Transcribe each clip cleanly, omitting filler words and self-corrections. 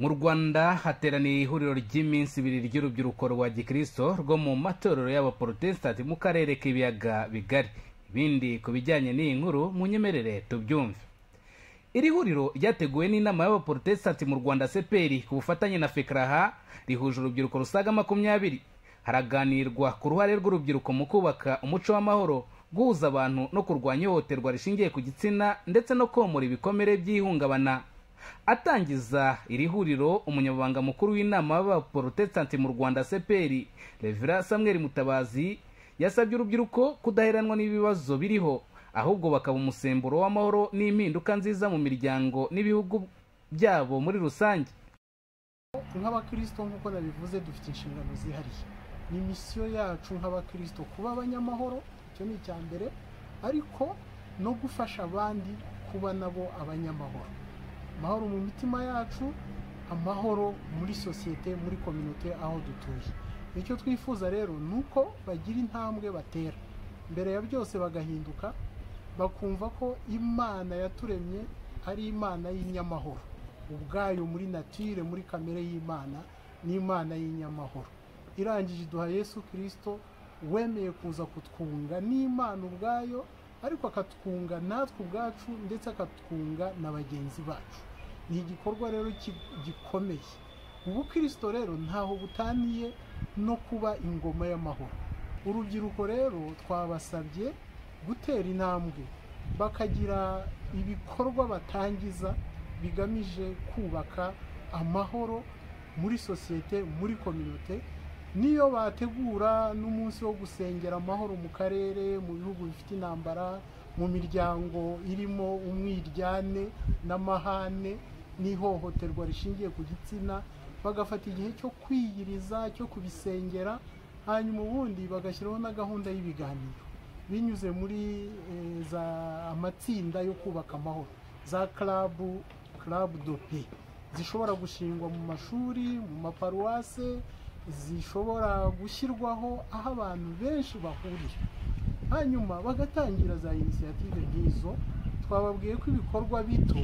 Mu Rwanda hateraniye ihuriro ry'iminsi ibiri ry'urubyiruko rwa Gikristo rwo mu matorero y'abaprotestanti mu karere k'ibiyaga bigari. Ibindi ku bijyanye n'iyi nkuru munyemerere tubyumve. Iri huriro ryateguwe n'inama y'abaprotestanti mu Rwanda CPR ku bufatanye na FECRAHA rihuje urubyiruko rusaga 20. Haraganirwa ku ruhare rw'urubyiruko mu kubaka umuco w'amahoro, guhuza abantu no kurwanya ihohoterwa rishingiye ku gitsina ndetse no komora ibikomere by'ihungabana. Atangiza iri huriro umunyamabanga mukuru w'inama y'abaprotestanti mu Rwanda CPR Rev Samuel Mutabazi yasabye urubyiruko kudaheranwa n'ibibazo biriho, ahubwo bakaba umusemburo w'amahoro n'impinduka nziza mu miryango n'ibihugu byabo muri rusange. Nk'abakristo nk'uko nabivuze dufite inshingano zihariye. Ni misiyo yacu nk'abakristo kuba abanyamahoro, icyo ni icyambere, ariko no gufasha abandi kuba nabo abanyamahoro. Amahoro mu mitima yacu, amahoro muri sosiyete, muri community aho dutuye. Icyo twifuza rero nuko bagira intambwe batera, mbere ya byose bagahinduka, bakumva ko Imana yaturemye ari Imana y'inyamahoro, ubwayo muri nature, muri kamere y'Imana ni Imana y'inyamahoro. Irangije duha Yesu Kristo wemeye kuza kutwunga n'Imana ubwayo, ariko akatwunga natwe ubwacu ndetse akatwunga na bagenzi bacu. Ni igikorwa rero gikomeye. Ubukristo rero ntaho butaniye no kuba ingoma y'amahoro. Urubyiruko rero twabasabye gutera intambwe, bakagira ibikorwa batangiza bigamije kubaka amahoro muri sosiyete, muri community. Niyo bategura n'umunsi wo gusengera amahoro mu karere, mu bihugu bifite intambara, mu miryango irimo umwiryane n'amahane n'ihohoterwa rishingiye ku gitsina, bagafata igihe cyo kwiyiriza, cyo kubisengera, hanyuma ubundi bagashyiraho na gahunda y'ibiganiro binyuze muri za amatsinda yo kubaka amahoro, za club de paix zishobora gushingwa mu mashuri, mu maparuwase, zishobora gushyirwaho aho abantu benshi bahurira, hanyuma bagatangira za initiative nk'izo. Twababwiye ko ibikorwa bito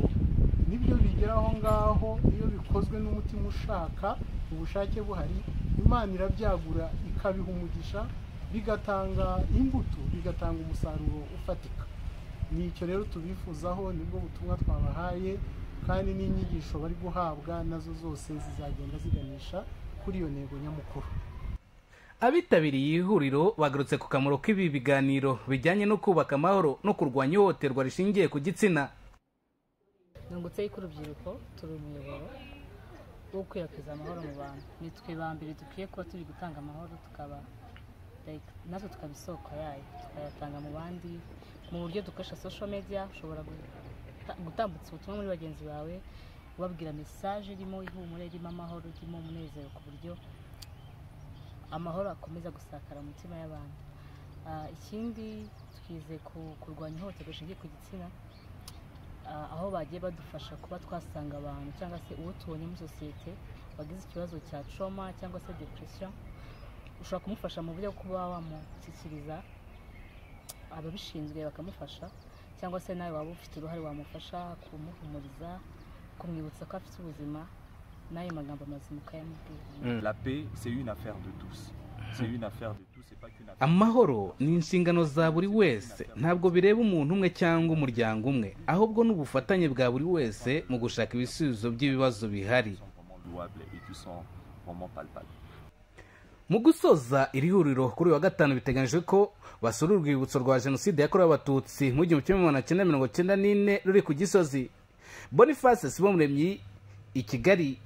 nibyo bigeraho ngaho, iyo bikozwe n'umutima ushaka, ubushake buhari, Imana irabyagura ikabiha umugisha, bigatanga imbuto, bigatanga umusaruro ufatika. Nicyo rero tubifuzaho, nibwo butumwa twabahaye, kandi n'inyigisho bari guhabwa nazo zose zizagenda ziganisha kuri iyo ntego nyamukuru. Abitabiriye ihuriro bagarutse ku kamaro k'ibi biganiro bijyanye no kubaka amahoro no kurwanya ihohoterwa rishingiye ku gitsina. Nungutse yuko urubyiruko turi umuyoboro wo gukwirakwiza amahoro mu bantu. Ni twe ba mbere dukwiye kuba turi gutanga amahoro, tukaba natwe tukaba isoko yayo, tukayatanga mu bandi mu buryo dukoresha social media. Ushobora gutambutsa ubutumwa muri bagenzi bawe, ubabwira message irimo ihumure, irimo amahoro, irimo umunezero, ku buryo amahoro akomeza gusakara mu mitima y'abantu. Ikindi twize kurwanya ihohoterwa rishingiye ku gitsina, aho bagiye badufasha kuba twasanga abantu cyangwa se uwo tubonye muri sosiyete wagize ikibazo cya trauma cyangwa se depression, ushobora kumufasha mu buryo kuba wamushyikiriza ababishinzwe bakamufasha, cyangwa se nawe waba ufite uruhare wamufasha kumuhumuriza, kumwibutsa ko afite ubuzima, n'ayo magambo mazima ukayamubwira. La paix, c'est une affaire de tous. C'est une affaire de tous, c'est pas qu'une affaire. Amahoro ni inshingano za buri wese, ntabwo bireba umuntu umwe cyangwa umuryango umwe, ahubwo n'ubufatanye bwa buri wese mu gushaka ibisubizo by'ibibazo bihari. Mu gusoza iri huriro kuri wa gatanu biteganyijwe ko basura urwibutso rwa Jenoside yakorewe Abatutsi mu 1994 ruri ku Gisozi. Boniface Sibomuremyi, i Kigali.